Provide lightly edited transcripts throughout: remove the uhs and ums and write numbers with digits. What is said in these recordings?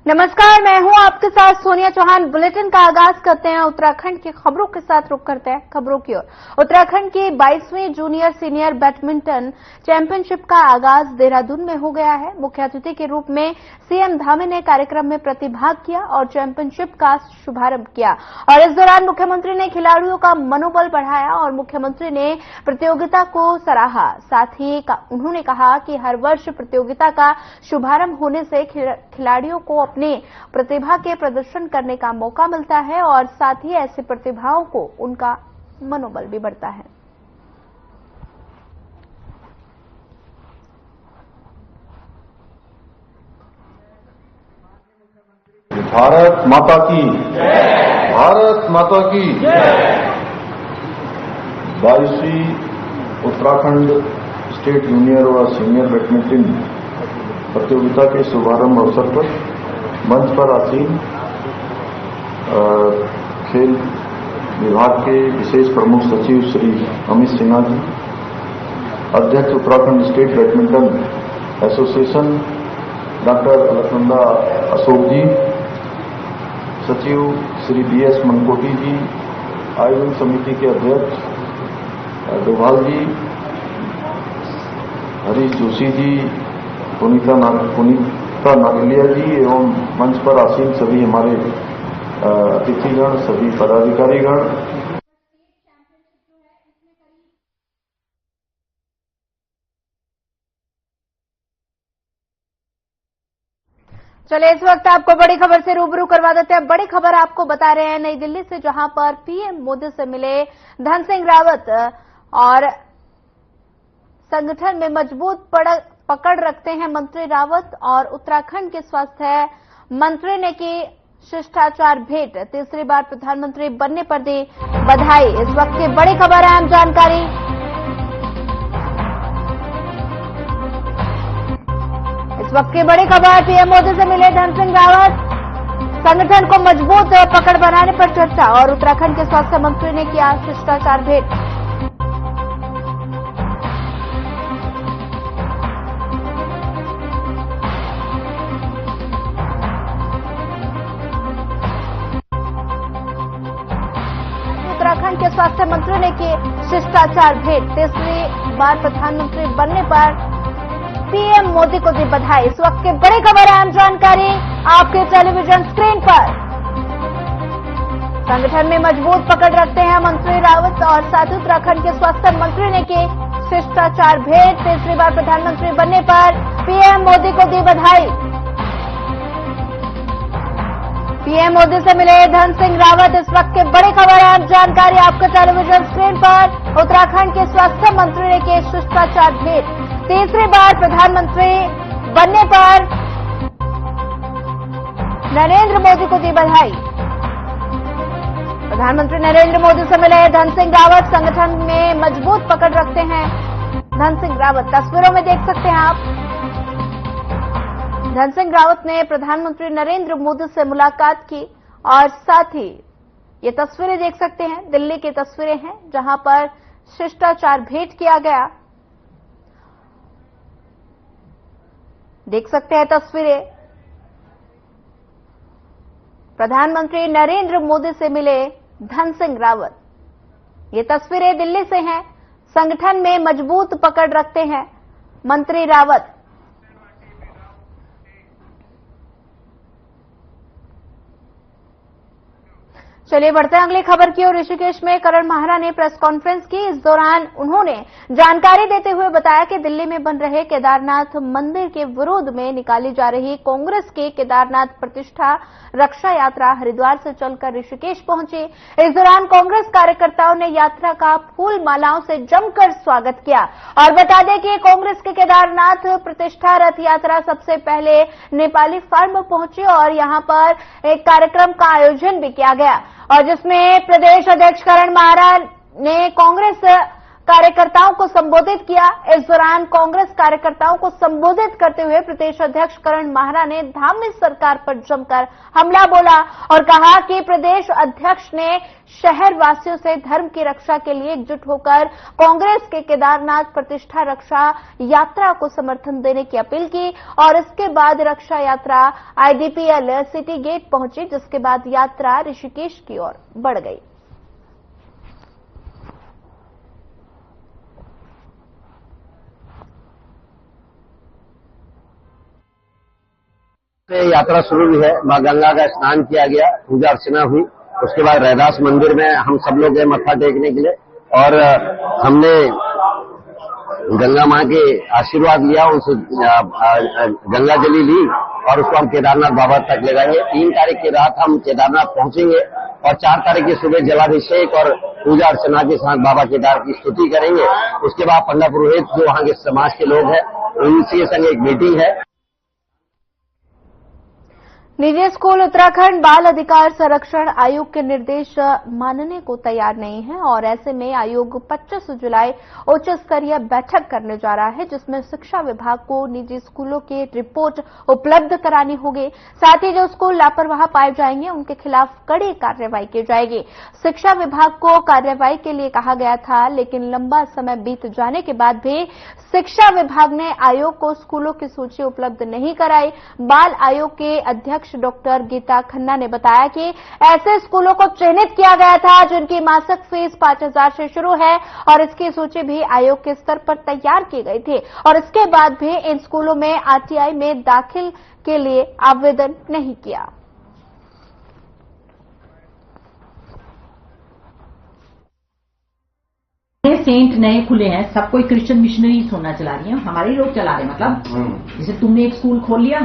नमस्कार, मैं हूं आपके साथ सोनिया चौहान। बुलेटिन का आगाज करते हैं उत्तराखंड की खबरों के साथ। रुक करते हैं खबरों की ओर। उत्तराखंड की 22वीं जूनियर सीनियर बैडमिंटन चैंपियनशिप का आगाज देहरादून में हो गया है। मुख्य अतिथि के रूप में सीएम धामी ने कार्यक्रम में प्रतिभाग किया और चैंपियनशिप का शुभारंभ किया। और इस दौरान मुख्यमंत्री ने खिलाड़ियों का मनोबल बढ़ाया और मुख्यमंत्री ने प्रतियोगिता को सराहा। साथ ही उन्होंने कहा कि हर वर्ष प्रतियोगिता का शुभारंभ होने से खिलाड़ियों को अपनी प्रतिभा के प्रदर्शन करने का मौका मिलता है और साथ ही ऐसी प्रतिभाओं को उनका मनोबल भी बढ़ता है। भारत माता की जय। भारत माता की जय। 22वीं उत्तराखंड स्टेट जूनियर और सीनियर बैडमिंटन प्रतियोगिता के शुभारंभ अवसर पर मंच पर आसीन खेल विभाग के विशेष प्रमुख सचिव श्री अमित सिन्हा जी, अध्यक्ष Uttarakhand state badminton association doctor Alaknanda Ashok ji, सचिव श्री बीएस मनकोटी जी, आयोजन समिति के अध्यक्ष डोभाल जी, हरीश जोशी जी, पुनीता नागलिया जी एवं मंच पर आसीन सभी हमारे अतिथिगण, सभी पदाधिकारीगण। चलिए इस वक्त आपको बड़ी खबर से रूबरू करवा देते हैं। बड़ी खबर आपको बता रहे हैं नई दिल्ली से, जहां पर पीएम मोदी से मिले धन सिंह रावत और संगठन में मजबूत पकड़ रखते हैं मंत्री रावत और उत्तराखंड के स्वास्थ्य मंत्री ने की शिष्टाचार भेंट। तीसरी बार प्रधानमंत्री बनने पर दी बधाई। इस वक्त की बड़ी खबर है, अहम जानकारी। इस वक्त की बड़ी खबर, पीएम मोदी से मिले धन सिंह रावत, संगठन को मजबूत पकड़ बनाने पर चर्चा और उत्तराखंड के स्वास्थ्य मंत्री ने किया शिष्टाचार भेंट। उत्तराखंड के स्वास्थ्य मंत्री ने की शिष्टाचार भेंट। तीसरी बार प्रधानमंत्री बनने पर पीएम मोदी को दी बधाई। इस वक्त की बड़ी खबर है, अहम जानकारी आपके टेलीविजन स्क्रीन पर। संगठन में मजबूत पकड़ रखते हैं मंत्री रावत और साथ ही उत्तराखंड के स्वास्थ्य मंत्री ने की शिष्टाचार भेंट। तीसरी बार प्रधानमंत्री बनने पर पीएम मोदी को दी बधाई। पीएम मोदी से मिले धन सिंह रावत। इस वक्त की बड़ी खबर है, जानकारी आपके टेलीविजन स्क्रीन पर। उत्तराखंड के स्वास्थ्य मंत्री ने की शिष्टाचार भेंट। तीसरी बार प्रधानमंत्री बनने पर नरेंद्र मोदी को दी बधाई। प्रधानमंत्री नरेंद्र मोदी से मिले धन सिंह रावत। संगठन में मजबूत पकड़ रखते हैं धन सिंह रावत। तस्वीरों में देख सकते हैं आप, धन सिंह रावत ने प्रधानमंत्री नरेंद्र मोदी से मुलाकात की और साथ ही ये तस्वीरें देख सकते हैं, दिल्ली की तस्वीरें हैं जहां पर शिष्टाचार भेंट किया गया। देख सकते हैं तस्वीरें, प्रधानमंत्री नरेंद्र मोदी से मिले धन सिंह रावत। ये तस्वीरें दिल्ली से हैं। संगठन में मजबूत पकड़ रखते हैं मंत्री रावत। चलिए बढ़ते हैं अगली खबर की ओर। ऋषिकेश में करण माहरा ने प्रेस कॉन्फ्रेंस की। इस दौरान उन्होंने जानकारी देते हुए बताया कि दिल्ली में बन रहे केदारनाथ मंदिर के विरोध में निकाली जा रही कांग्रेस की केदारनाथ प्रतिष्ठा रक्षा यात्रा हरिद्वार से चलकर ऋषिकेश पहुंची। इस दौरान कांग्रेस कार्यकर्ताओं ने यात्रा का फूल मालाओं से जमकर स्वागत किया और बता दें कि कांग्रेस के केदारनाथ प्रतिष्ठा रथ यात्रा सबसे पहले नेपाली फार्म पहुंची और यहां पर एक कार्यक्रम का आयोजन भी किया गया और जिसमें प्रदेश अध्यक्ष करण माहरा ने कांग्रेस कार्यकर्ताओं को संबोधित किया। इस दौरान कांग्रेस कार्यकर्ताओं को संबोधित करते हुए प्रदेश अध्यक्ष करण माहरा ने धामी सरकार पर जमकर हमला बोला और कहा कि प्रदेश अध्यक्ष ने शहर वासियों से धर्म की रक्षा के लिए एकजुट होकर कांग्रेस के केदारनाथ प्रतिष्ठा रक्षा यात्रा को समर्थन देने की अपील की और इसके बाद रक्षा यात्रा आईडीपीएल सिटी गेट पहुंची, जिसके बाद यात्रा ऋषिकेश की ओर बढ़ गई। यात्रा शुरू हुई है। मां गंगा का स्नान किया गया, पूजा अर्चना हुई। उसके बाद रैदास मंदिर में हम सब लोग गए मत्था टेकने के लिए और हमने गंगा मां के आशीर्वाद लिया, उनसे गंगा जली ली और उसको हम केदारनाथ बाबा तक ले जाएंगे। 3 तारीख की रात हम केदारनाथ पहुंचेंगे और 4 तारीख की सुबह जलाभिषेक और पूजा अर्चना के साथ बाबा केदार की स्तुति करेंगे। उसके बाद पंडित पुरोहित जो वहां के समाज के लोग हैं उनके संग एक मीटिंग है। निजी स्कूल उत्तराखंड बाल अधिकार संरक्षण आयोग के निर्देश मानने को तैयार नहीं है और ऐसे में आयोग 25 जुलाई उच्च स्तरीय बैठक करने जा रहा है, जिसमें शिक्षा विभाग को निजी स्कूलों की रिपोर्ट उपलब्ध करानी होगी। साथ ही जो स्कूल लापरवाह पाए जाएंगे उनके खिलाफ कड़ी कार्रवाई की जाएगी। शिक्षा विभाग को कार्रवाई के लिए कहा गया था, लेकिन लंबा समय बीत जाने के बाद भी शिक्षा विभाग ने आयोग को स्कूलों की सूची उपलब्ध नहीं कराई। बाल आयोग के अध्यक्ष डॉक्टर गीता खन्ना ने बताया कि ऐसे स्कूलों को चिन्हित किया गया था जिनकी मासिक फीस 5,000 से शुरू है और इसकी सूची भी आयोग के स्तर पर तैयार की गई थी और इसके बाद भी इन स्कूलों में आरटीआई में दाखिल के लिए आवेदन नहीं किया। सेंट नए खुले हैं, सब कोई क्रिश्चियन मिशनरीज होना चला रही हैं, हमारे लोग चला रहे हैं। मतलब जैसे तुमने एक स्कूल खोल लिया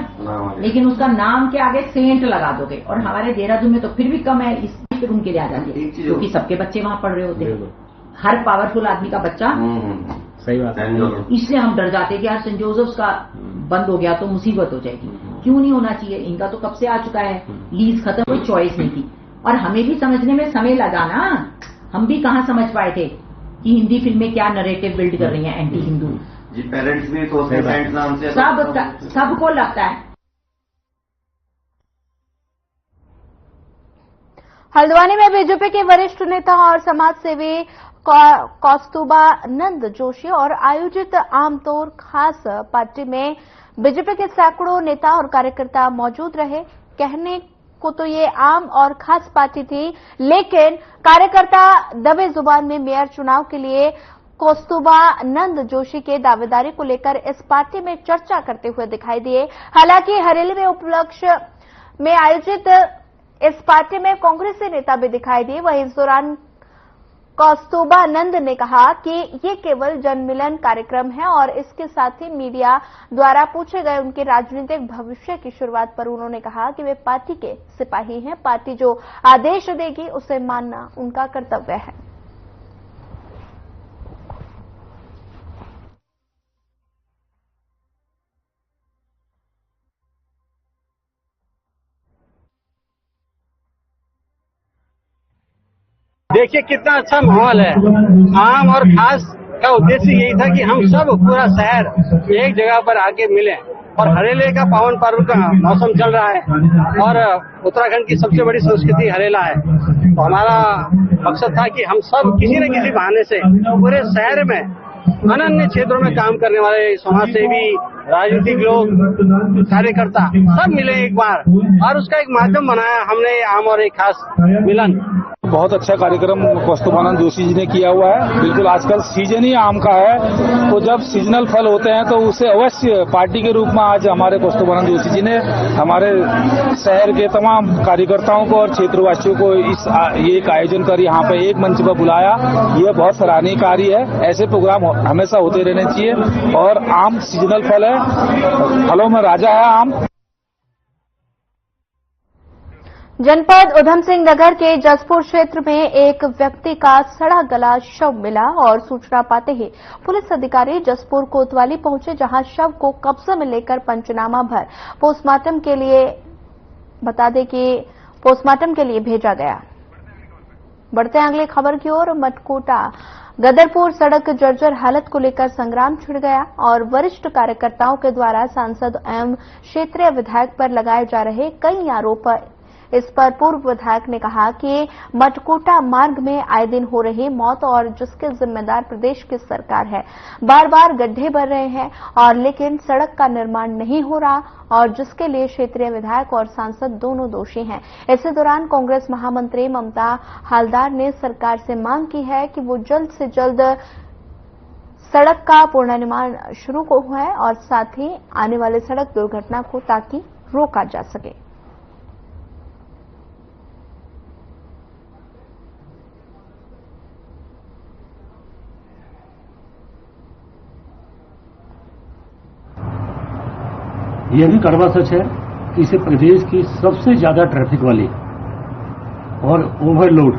लेकिन उसका नाम के आगे सेंट लगा दोगे और हमारे देहरादून में तो फिर भी कम है, इसलिए उनके लिए आ जाती है क्योंकि सबके बच्चे वहां पढ़ रहे होते हैं। हर पावरफुल आदमी का बच्चा, सही बात है। इसलिए हम डर जाते हैं कि यार सेंट जोसेफ का बंद हो गया तो मुसीबत हो जाएगी। क्यों नहीं होना चाहिए, इनका तो कब से आ चुका है, लीज खत्म, कोई चॉइस नहीं थी और हमें भी समझने में समय लगा ना। हम भी कहाँ समझ पाए थे कि हिंदी फिल्में क्या नरेटिव बिल्ड कर रही हैं एंटी हिंदू। जी पेरेंट्स भी तो पेरेंट्स नाम से सबको लगता है। हल्द्वानी में बीजेपी के वरिष्ठ नेता और समाज सेवी कौस्तुभा नंद जोशी और आयोजित आमतौर खास पार्टी में बीजेपी के सैकड़ों नेता और कार्यकर्ता मौजूद रहे। कहने को तो ये आम और खास पार्टी थी, लेकिन कार्यकर्ता दबे जुबान में मेयर चुनाव के लिए कौस्तुभा नंद जोशी के दावेदारी को लेकर इस पार्टी में चर्चा करते हुए दिखाई दिए। हालांकि हरेली में उपलक्ष्य में आयोजित इस पार्टी में कांग्रेसी नेता भी दिखाई दिए। वहीं इस दौरान कौस्तुभा नंद ने कहा कि ये केवल जनमिलन कार्यक्रम है और इसके साथ ही मीडिया द्वारा पूछे गए उनके राजनीतिक भविष्य की शुरुआत पर उन्होंने कहा कि वे पार्टी के सिपाही हैं, पार्टी जो आदेश देगी उसे मानना उनका कर्तव्य है। देखिए कितना अच्छा माहौल है। आम और खास का उद्देश्य यही था कि हम सब पूरा शहर एक जगह पर आके मिलें और हरेले का पावन पर्व का मौसम चल रहा है और उत्तराखंड की सबसे बड़ी संस्कृति हरेला है। तो हमारा मकसद था कि हम सब किसी न किसी बहाने से पूरे शहर में अनन्य क्षेत्रों में काम करने वाले समाज सेवी, राजनीतिक लोग, कार्यकर्ता सब मिले एक बार और उसका एक माध्यम बनाया हमने आम और एक खास मिलन। बहुत अच्छा कार्यक्रम कौस्तुभा नंद जोशी जी ने किया हुआ है। बिल्कुल आजकल सीजन ही आम का है, तो जब सीजनल फल होते हैं तो उसे अवश्य पार्टी के रूप में आज हमारे कौस्तुभा नंद जोशी जी ने हमारे शहर के तमाम कार्यकर्ताओं को और क्षेत्रवासियों को ये एक आयोजन कर यहाँ पे एक मंच पर बुलाया। यह बहुत सराहनीय कार्य है। ऐसे प्रोग्राम हमेशा होते रहने चाहिए और आम सीजनल फल है, फलों में राजा है आम। जनपद उधम सिंह नगर के जसपुर क्षेत्र में एक व्यक्ति का सड़ा गला शव मिला और सूचना पाते ही पुलिस अधिकारी जसपुर कोतवाली पहुंचे, जहां शव को कब्जे में लेकर पंचनामा भर पोस्टमार्टम के लिए भेजा गया। बढ़ते हैं अगली खबर की ओर। मटकोटा गदरपुर सड़क जर्जर हालत को लेकर संग्राम छिड़ गया और वरिष्ठ कार्यकर्ताओं के द्वारा सांसद एवं क्षेत्रीय विधायक पर लगाए जा रहे कई आरोप। इस पर पूर्व विधायक ने कहा कि मटकोटा मार्ग में आए दिन हो रही मौत और जिसके जिम्मेदार प्रदेश की सरकार है। बार बार गड्ढे भर रहे हैं और लेकिन सड़क का निर्माण नहीं हो रहा और जिसके लिए क्षेत्रीय विधायक और सांसद दोनों दोषी हैं। इसी दौरान कांग्रेस महामंत्री ममता हालदार ने सरकार से मांग की है कि वो जल्द से जल्द सड़क का पुनर्निर्माण शुरू हुआ है और साथ ही आने वाले सड़क दुर्घटना को ताकि रोका जा सके। यह भी कड़वा सच है कि इसे प्रदेश की सबसे ज्यादा ट्रैफिक वाली और ओवरलोड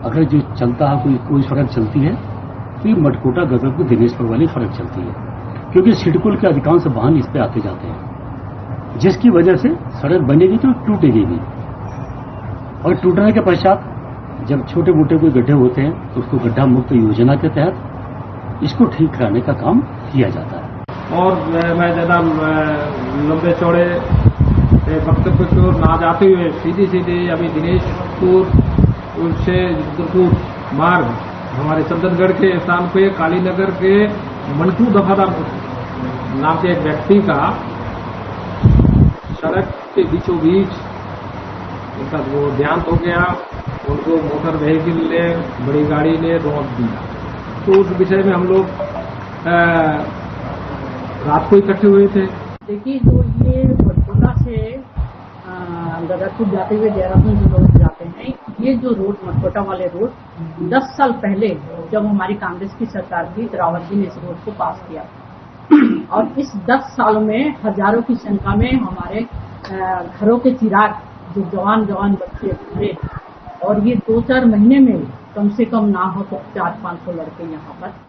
अगर जो चलता है कोई सड़क चलती है तो ये मटकोटा गदरपुर दिनेशपुर वाली सड़क चलती है, क्योंकि सिडकुल के अधिकांश वाहन इस पे आते जाते हैं, जिसकी वजह से सड़क बनेगी तो टूटेगी भी और टूटने के पश्चात जब छोटे मोटे कोई गड्ढे होते हैं तो उसको गड्ढा मुक्त योजना के तहत इसको ठीक कराने का काम किया जाता है। और मैं ज्यादा लंबे चौड़े वक्तव्य की ओर ना जाते हुए सीधी अभी दिनेशपुर से रुद्रपुर मार्ग हमारे चंदनगढ़ के स्थान पे कालीनगर के मंटू दफादार नाम के एक व्यक्ति का सड़क के बीचों बीच उनका वो देहांत हो गया। उनको मोटर व्हीकल ने बड़ी गाड़ी ने रोक दिया। तो उस विषय में हम लोग रात को इकट्ठे हुए थे। देखिए, जो ये मटकोटा से गदरपुर जाते हुए देहरादून जो लोग जाते हैं, ये जो रोड मटकोटा वाले रोड 10 साल पहले जब हमारी कांग्रेस की सरकार थी, रावत जी ने इस रोड को पास किया और इस 10 सालों में हजारों की संख्या में हमारे घरों के चिराग जो जवान बच्चे थे और ये 2-4 महीने में कम से कम ना हो तो 400-500 लड़के यहाँ पर।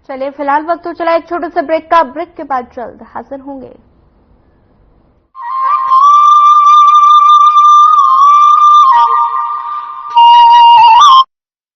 चलिए फिलहाल वक्त तो चला एक छोटे से ब्रेक का। ब्रेक के बाद जल्द हाजिर होंगे।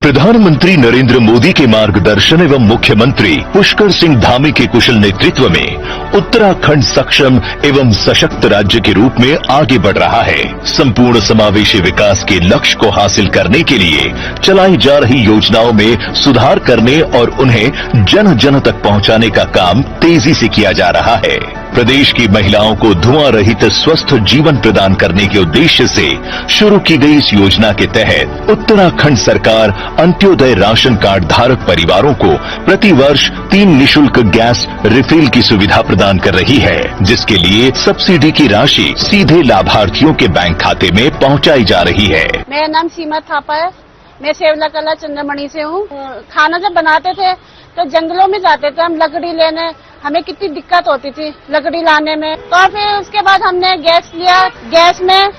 प्रधानमंत्री नरेंद्र मोदी के मार्गदर्शन एवं मुख्यमंत्री पुष्कर सिंह धामी के कुशल नेतृत्व में उत्तराखंड सक्षम एवं सशक्त राज्य के रूप में आगे बढ़ रहा है। संपूर्ण समावेशी विकास के लक्ष्य को हासिल करने के लिए चलाई जा रही योजनाओं में सुधार करने और उन्हें जन जन तक पहुंचाने का काम तेजी से किया जा रहा है। प्रदेश की महिलाओं को धुआं रहित स्वस्थ जीवन प्रदान करने के उद्देश्य से शुरू की गई इस योजना के तहत उत्तराखंड सरकार अंत्योदय राशन कार्ड धारक परिवारों को प्रति वर्ष 3 निःशुल्क गैस रिफिल की सुविधा प्रदान कर रही है, जिसके लिए सब्सिडी की राशि सीधे लाभार्थियों के बैंक खाते में पहुंचाई जा रही है। मेरा नाम सीमा थापा है। मैं सेवला कला चंद्रमणि से हूँ। खाना जब बनाते थे तो जंगलों में जाते थे हम लकड़ी लेने। हमें कितनी दिक्कत होती थी लकड़ी लाने में। तो फिर उसके बाद हमने गैस लिया। गैस में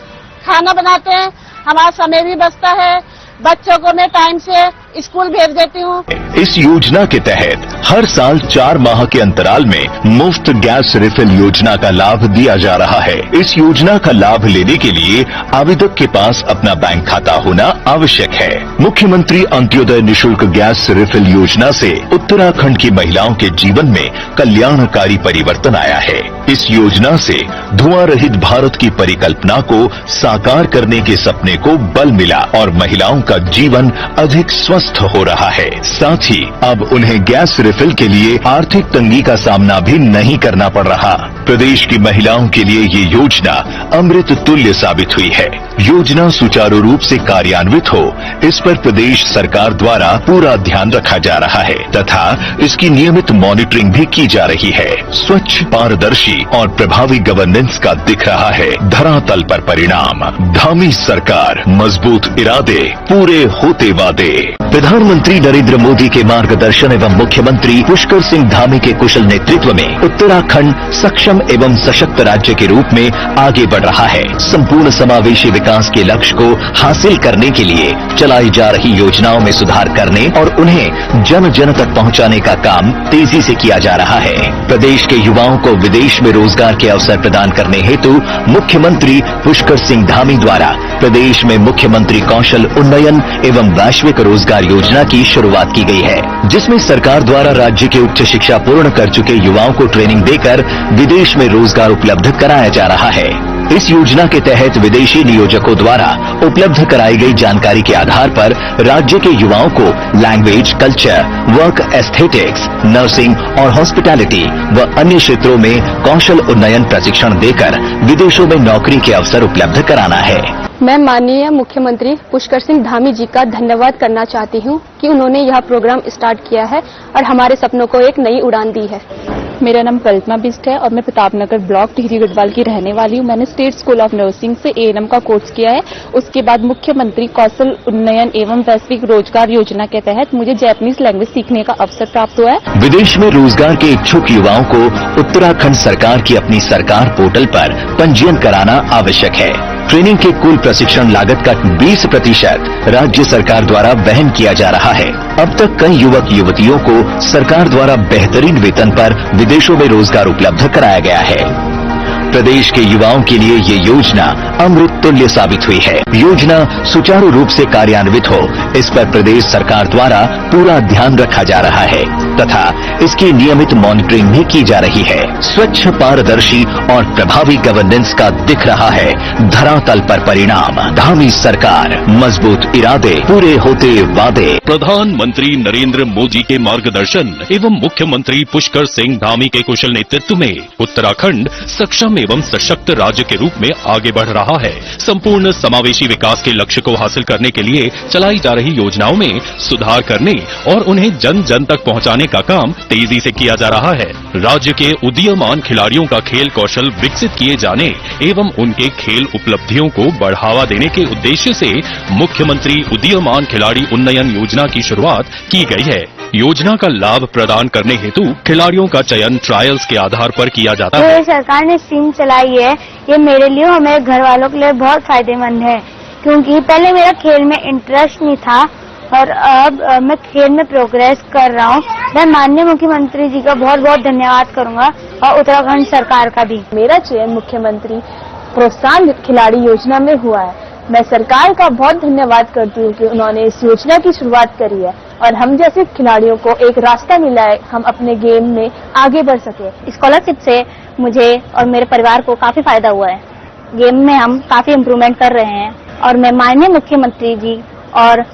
खाना बनाते हैं, हमारा समय भी बचता है। बच्चों को मैं टाइम से स्कूल भेज देती हूँ। इस योजना के तहत हर साल 4 माह के अंतराल में मुफ्त गैस रिफिल योजना का लाभ दिया जा रहा है। इस योजना का लाभ लेने के लिए आवेदक के पास अपना बैंक खाता होना आवश्यक है। मुख्यमंत्री अंत्योदय निःशुल्क गैस रिफिल योजना से उत्तराखंड की महिलाओं के जीवन में कल्याणकारी परिवर्तन आया है। इस योजना से धुआं रहित भारत की परिकल्पना को साकार करने के सपने को बल मिला और महिलाओं का जीवन अधिक स्वस्थ हो रहा है। साथ ही अब उन्हें गैस रिफिल के लिए आर्थिक तंगी का सामना भी नहीं करना पड़ रहा। प्रदेश की महिलाओं के लिए ये योजना अमृत तुल्य साबित हुई है। योजना सुचारू रूप से कार्यान्वित हो, इस पर प्रदेश सरकार द्वारा पूरा ध्यान रखा जा रहा है तथा इसकी नियमित मॉनिटरिंग भी की जा रही है। स्वच्छ, पारदर्शी और प्रभावी गवर्नेंस का दिख रहा है धरातल पर परिणाम। धामी सरकार, मजबूत इरादे, पूरे होते वादे। प्रधानमंत्री नरेंद्र मोदी के मार्गदर्शन एवं मुख्यमंत्री पुष्कर सिंह धामी के कुशल नेतृत्व में उत्तराखंड सक्षम एवं सशक्त राज्य के रूप में आगे बढ़ रहा है। संपूर्ण समावेशी विकास के लक्ष्य को हासिल करने के लिए चलाई जा रही योजनाओं में सुधार करने और उन्हें जन जन तक पहुंचाने का काम तेजी से किया जा रहा है। प्रदेश के युवाओं को विदेश में रोजगार के अवसर प्रदान करने हेतु मुख्यमंत्री पुष्कर सिंह धामी द्वारा प्रदेश में मुख्यमंत्री कौशल उन्नयन एवं वैश्विक रोजगार योजना की शुरुआत की गई है, जिसमें सरकार द्वारा राज्य के उच्च शिक्षा पूर्ण कर चुके युवाओं को ट्रेनिंग देकर विदेश में रोजगार उपलब्ध कराया जा रहा है। इस योजना के तहत विदेशी नियोजकों द्वारा उपलब्ध कराई गई जानकारी के आधार पर राज्य के युवाओं को language, culture, work aesthetics, nursing और हॉस्पिटैलिटी व अन्य क्षेत्रों में कौशल उन्नयन प्रशिक्षण देकर विदेशों में नौकरी के अवसर उपलब्ध कराना है। मैं माननीय मुख्यमंत्री पुष्कर सिंह धामी जी का धन्यवाद करना चाहती हूं कि उन्होंने यह प्रोग्राम स्टार्ट किया है और हमारे सपनों को एक नई उड़ान दी है। मेरा नाम कल्पना बिस्ट है और मैं प्रतापनगर ब्लॉक टिहरी गढ़वाल की रहने वाली हूं। मैंने स्टेट स्कूल ऑफ नर्सिंग से एएनएम का कोर्स किया है। उसके बाद मुख्यमंत्री कौशल उन्नयन एवं वैश्विक रोजगार योजना के तहत मुझे जैपनीज लैंग्वेज सीखने का अवसर प्राप्त हुआ है। विदेश में रोजगार के इच्छुक युवाओं को उत्तराखंड सरकार की अपनी सरकार पोर्टल पर पंजीयन कराना आवश्यक है। ट्रेनिंग के कुल प्रशिक्षण लागत का 20% राज्य सरकार द्वारा वहन किया जा रहा है। अब तक कई युवक युवतियों को सरकार द्वारा बेहतरीन वेतन पर विदेशों में रोजगार उपलब्ध कराया गया है। प्रदेश के युवाओं के लिए ये योजना अमृत तुल्य साबित हुई है। योजना सुचारू रूप से कार्यान्वित हो, इस पर प्रदेश सरकार द्वारा पूरा ध्यान रखा जा रहा है तथा इसकी नियमित मॉनिटरिंग भी की जा रही है। स्वच्छ, पारदर्शी और प्रभावी गवर्नेंस का दिख रहा है धरातल पर परिणाम। धामी सरकार, मजबूत इरादे, पूरे होते वादे। प्रधानमंत्री नरेंद्र मोदी के मार्गदर्शन एवं मुख्यमंत्री पुष्कर सिंह धामी के कुशल नेतृत्व में उत्तराखंड सक्षम एवं सशक्त राज्य के रूप में आगे बढ़ रहा है। संपूर्ण समावेशी विकास के लक्ष्य को हासिल करने के लिए चलाई जा रही योजनाओं में सुधार करने और उन्हें जन जन तक पहुंचाने का काम तेजी से किया जा रहा है। राज्य के उदीयमान खिलाड़ियों का खेल कौशल विकसित किए जाने एवं उनके खेल उपलब्धियों को बढ़ावा देने के उद्देश्य से मुख्यमंत्री उदीयमान खिलाड़ी उन्नयन योजना की शुरुआत की गई है। योजना का लाभ प्रदान करने हेतु खिलाड़ियों का चयन ट्रायल्स के आधार पर किया जाता है। जो सरकार ने स्कीम चलाई है, ये मेरे लिए और मेरे घर वालों के लिए बहुत फायदेमंद है, क्योंकि पहले मेरा खेल में इंटरेस्ट नहीं था और अब मैं खेल में प्रोग्रेस कर रहा हूँ। मैं माननीय मुख्यमंत्री जी का बहुत बहुत धन्यवाद करूंगा और उत्तराखंड सरकार का भी। मेरा चयन मुख्यमंत्री प्रोत्साहन खिलाड़ी योजना में हुआ है। मैं सरकार का बहुत धन्यवाद करती हूँ कि उन्होंने इस योजना की शुरुआत करी है और हम जैसे खिलाड़ियों को एक रास्ता मिला है, हम अपने गेम में आगे बढ़ सके। स्कॉलरशिप से मुझे और मेरे परिवार को काफी फायदा हुआ है। गेम में हम काफी इम्प्रूवमेंट कर रहे हैं और मैं माननीय मुख्यमंत्री जी और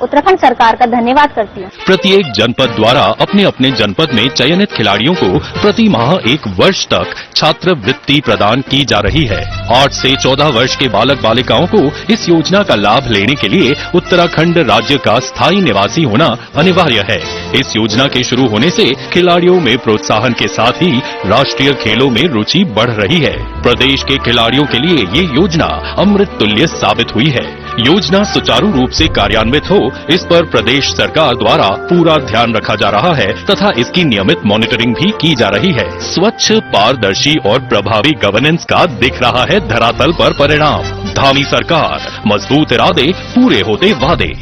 उत्तराखंड सरकार का धन्यवाद करती हूँ। प्रत्येक जनपद द्वारा अपने अपने जनपद में चयनित खिलाड़ियों को प्रति माह 1 वर्ष तक छात्रवृत्ति प्रदान की जा रही है। 8 से 14 वर्ष के बालक बालिकाओं को इस योजना का लाभ लेने के लिए उत्तराखंड राज्य का स्थायी निवासी होना अनिवार्य है। इस योजना के शुरू होने से खिलाड़ियों में प्रोत्साहन के साथ ही राष्ट्रीय खेलों में रुचि बढ़ रही है। प्रदेश के खिलाड़ियों के लिए ये योजना अमृत तुल्य साबित हुई है। योजना सुचारू रूप से कार्यान्वित हो, इस पर प्रदेश सरकार द्वारा पूरा ध्यान रखा जा रहा है तथा इसकी नियमित मॉनिटरिंग भी की जा रही है। स्वच्छ, पारदर्शी और प्रभावी गवर्नेंस का दिख रहा है धरातल पर परिणाम। धामी सरकार, मजबूत इरादे, पूरे होते वादे।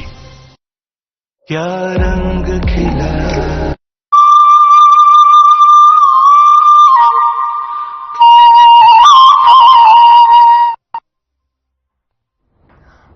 क्या रंग खिला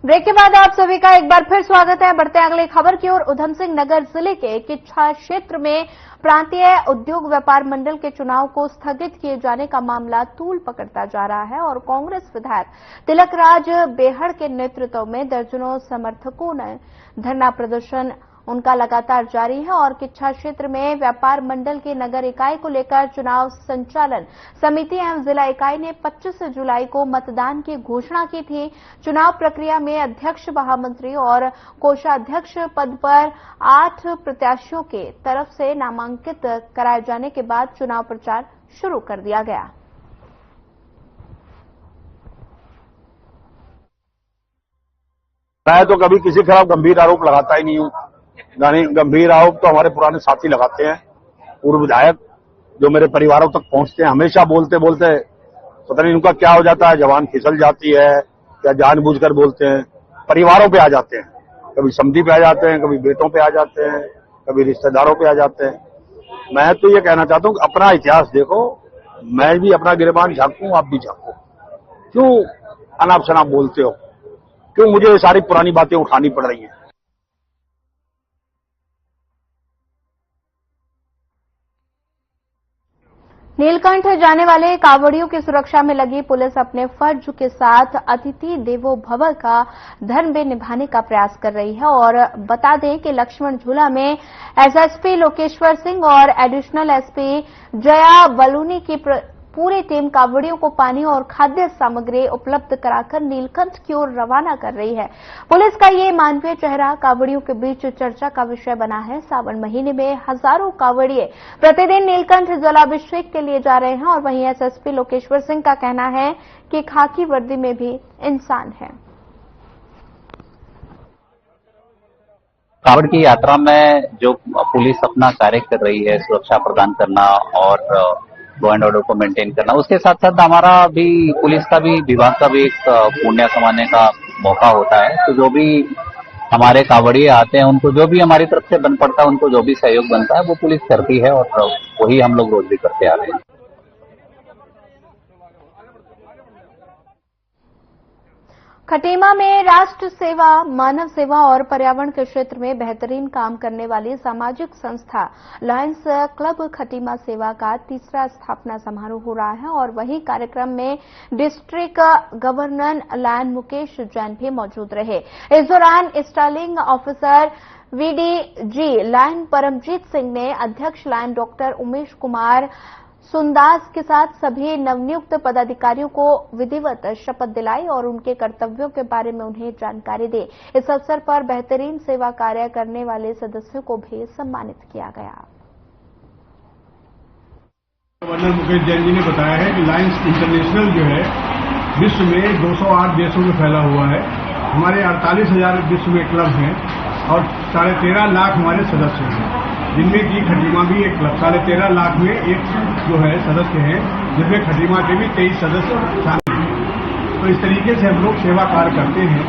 ब्रेक के बाद आप सभी का एक बार फिर स्वागत है। बढ़ते हैं अगली खबर की ओर। उधम सिंह नगर जिले के किच्छा क्षेत्र में प्रांतीय उद्योग व्यापार मंडल के चुनाव को स्थगित किए जाने का मामला तूल पकड़ता जा रहा है और कांग्रेस विधायक तिलक राज बेहड़ के नेतृत्व में दर्जनों समर्थकों ने धरना प्रदर्शन उनका लगातार जारी है और किच्छा क्षेत्र में व्यापार मंडल के नगर इकाई को लेकर चुनाव संचालन समिति एवं जिला इकाई ने 25 जुलाई को मतदान की घोषणा की थी। चुनाव प्रक्रिया में अध्यक्ष, महामंत्री और कोषाध्यक्ष पद पर 8 प्रत्याशियों के तरफ से नामांकित कराए जाने के बाद चुनाव प्रचार शुरू कर दिया गया। मैं तो कभी किसी के खिलाफ गंभीर आरोप लगाता ही नहीं हूं। गंभीर आरोप तो हमारे पुराने साथी लगाते हैं, पूर्व विधायक जो मेरे परिवारों तक पहुंचते हैं। हमेशा बोलते बोलते पता नहीं उनका क्या हो जाता है, जबान फिसल जाती है या जानबूझकर बोलते हैं, परिवारों पे आ जाते हैं। कभी समधी पे आ जाते हैं, कभी बेटों पे आ जाते हैं, कभी रिश्तेदारों पे आ जाते हैं। मैं तो ये कहना चाहता हूं कि अपना इतिहास देखो, मैं भी अपना गिरबान झांकूं, आप भी झांको। क्यों अनाप शनाप बोलते हो? क्यों मुझे ये सारी पुरानी बातें उठानी पड़ रही हैं। नीलकंठ जाने वाले कांवड़ियों की सुरक्षा में लगी पुलिस अपने फर्ज के साथ अतिथि देवो भव का धर्म भी निभाने का प्रयास कर रही है। और बता दें कि लक्ष्मण झूला में एसएसपी लोकेश्वर सिंह और एडिशनल एसपी जया बलूनी की पूरी टीम कांवड़ियों को पानी और खाद्य सामग्री उपलब्ध कराकर नीलकंठ की ओर रवाना कर रही है। पुलिस का ये मानवीय चेहरा कांवड़ियों के बीच चर्चा का विषय बना है। सावन महीने में हजारों कांवड़िए प्रतिदिन नीलकंठ जलाभिषेक के लिए जा रहे हैं और वहीं एसएसपी लोकेश्वर सिंह का कहना है कि खाकी वर्दी में भी इंसान है। कांवड़ की यात्रा में जो पुलिस अपना कार्य कर रही है, सुरक्षा प्रदान करना और लॉ एंड ऑर्डर को मेंटेन करना, उसके साथ साथ हमारा भी पुलिस का भी विभाग का भी एक पुण्य कमाने का मौका होता है। तो जो भी हमारे कांवड़िए आते हैं, उनको जो भी हमारी तरफ से बन पड़ता है, उनको जो भी सहयोग बनता है वो पुलिस करती है और वही हम लोग रोज भी करते आ रहे हैं। खटीमा में राष्ट्र सेवा, मानव सेवा और पर्यावरण के क्षेत्र में बेहतरीन काम करने वाली सामाजिक संस्था लायंस क्लब खटीमा सेवा का तीसरा स्थापना समारोह हो रहा है और वहीं कार्यक्रम में district governor lion Mukesh Jain भी मौजूद रहे। इस दौरान स्टालिंग officer VDG lion Paramjit Singh ने अध्यक्ष लायन डॉक्टर उमेश कुमार सुंदास के साथ सभी नवनियुक्त पदाधिकारियों को विधिवत शपथ दिलाई और उनके कर्तव्यों के बारे में उन्हें जानकारी दी। इस अवसर पर बेहतरीन सेवा कार्य करने वाले सदस्यों को भी सम्मानित किया गया। गवर्नर मुकेश जैन जी ने बताया है कि लायंस इंटरनेशनल जो है विश्व में 208 देशों में फैला हुआ है। हमारे 48,000 विश्व में क्लब हैं और 13.5 लाख हमारे सदस्य हैं, जिनमें की खटीमा भी एक क्लब 13.5 लाख में एक जो है सदस्य हैं, जिसमें खटीमा के भी 23 सदस्य शामिल हैं। तो इस तरीके से हम लोग सेवा कार्य करते हैं।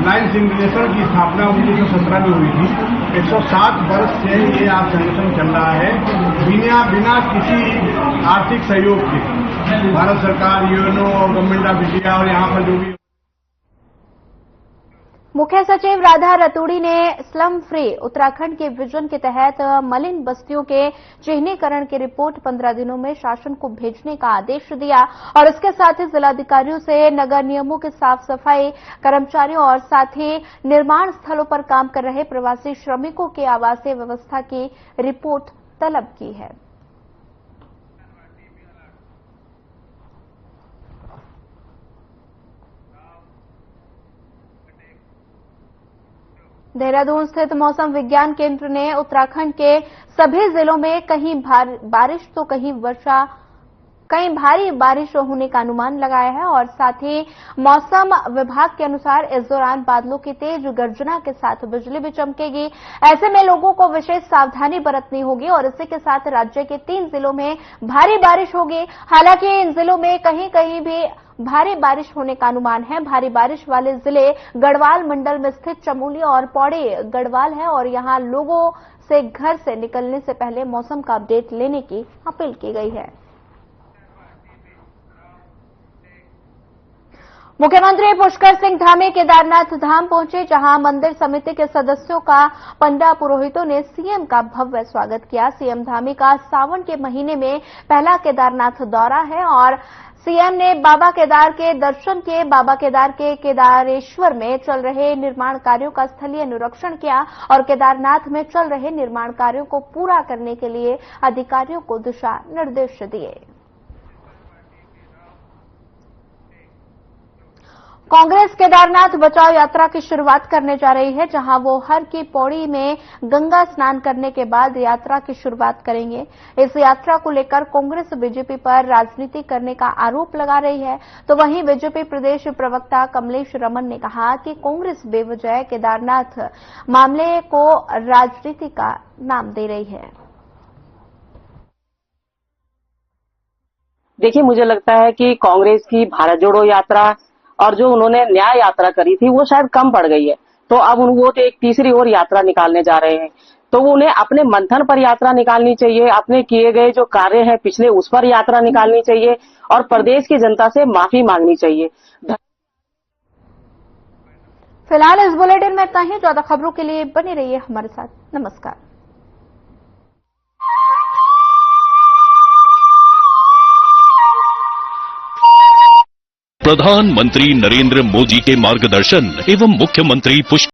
लायंस इंटरनेशनल की स्थापना 1917 में हुई थी। 107 वर्ष से ये आज संगठन चल रहा है बिना किसी आर्थिक सहयोग के। भारत सरकार, यूएनओ और गवर्नमेंट ऑफ इंडिया और यहाँ पर जो भी मुख्य सचिव राधा रतूड़ी ने स्लम फ्री उत्तराखंड के विजन के तहत मलिन बस्तियों के चिन्हीकरण की रिपोर्ट 15 दिनों में शासन को भेजने का आदेश दिया और इसके साथ ही जिलाधिकारियों से नगर नियमों की साफ सफाई कर्मचारियों और साथ ही निर्माण स्थलों पर काम कर रहे प्रवासी श्रमिकों की आवासीय व्यवस्था की रिपोर्ट तलब की है। देहरादून स्थित मौसम विज्ञान केंद्र ने उत्तराखंड के सभी जिलों में कहीं बारिश तो कहीं वर्षा, कहीं भारी बारिश होने का अनुमान लगाया है और साथ ही मौसम विभाग के अनुसार इस दौरान बादलों की तेज गर्जना के साथ बिजली भी चमकेगी। ऐसे में लोगों को विशेष सावधानी बरतनी होगी और इसी के साथ राज्य के 3 जिलों में भारी बारिश होगी। हालांकि इन जिलों में कहीं कहीं भी भारी बारिश होने का अनुमान है। भारी बारिश वाले जिले गढ़वाल मंडल में स्थित चमोली और पौड़ी गढ़वाल है और यहां लोगों से घर से निकलने से पहले मौसम का अपडेट लेने की अपील की गई है। मुख्यमंत्री पुष्कर सिंह धामी केदारनाथ धाम पहुंचे, जहां मंदिर समिति के सदस्यों का पंडा पुरोहितों ने सीएम का भव्य स्वागत किया। सीएम धामी का सावन के महीने में पहला केदारनाथ दौरा है और सीएम ने बाबा केदार के दर्शन किए। बाबा केदार के केदारेश्वर में चल रहे निर्माण कार्यों का स्थलीय निरीक्षण किया और केदारनाथ में चल रहे निर्माण कार्यों को पूरा करने के लिए अधिकारियों को दिशा निर्देश दिए। कांग्रेस केदारनाथ बचाओ यात्रा की शुरुआत करने जा रही है, जहां वो हर की पौड़ी में गंगा स्नान करने के बाद यात्रा की शुरुआत करेंगे। इस यात्रा को लेकर कांग्रेस बीजेपी पर राजनीति करने का आरोप लगा रही है, तो वहीं बीजेपी प्रदेश प्रवक्ता कमलेश रमन ने कहा कि कांग्रेस बेवजह केदारनाथ मामले को राजनीति का नाम दे रही है। देखिए, मुझे लगता है कि कांग्रेस की भारत जोड़ो यात्रा और जो उन्होंने न्याय यात्रा करी थी वो शायद कम पड़ गई है, तो अब वो तो एक तीसरी और यात्रा निकालने जा रहे हैं। तो वो उन्हें अपने मंथन पर यात्रा निकालनी चाहिए, अपने किए गए जो कार्य हैं पिछले उस पर यात्रा निकालनी चाहिए और प्रदेश की जनता से माफी मांगनी चाहिए। फिलहाल इस बुलेटिन में इतना ही। ज्यादा खबरों के लिए बने रहिए हमारे साथ। नमस्कार। प्रधानमंत्री नरेंद्र मोदी के मार्गदर्शन एवं मुख्यमंत्री पुष्कर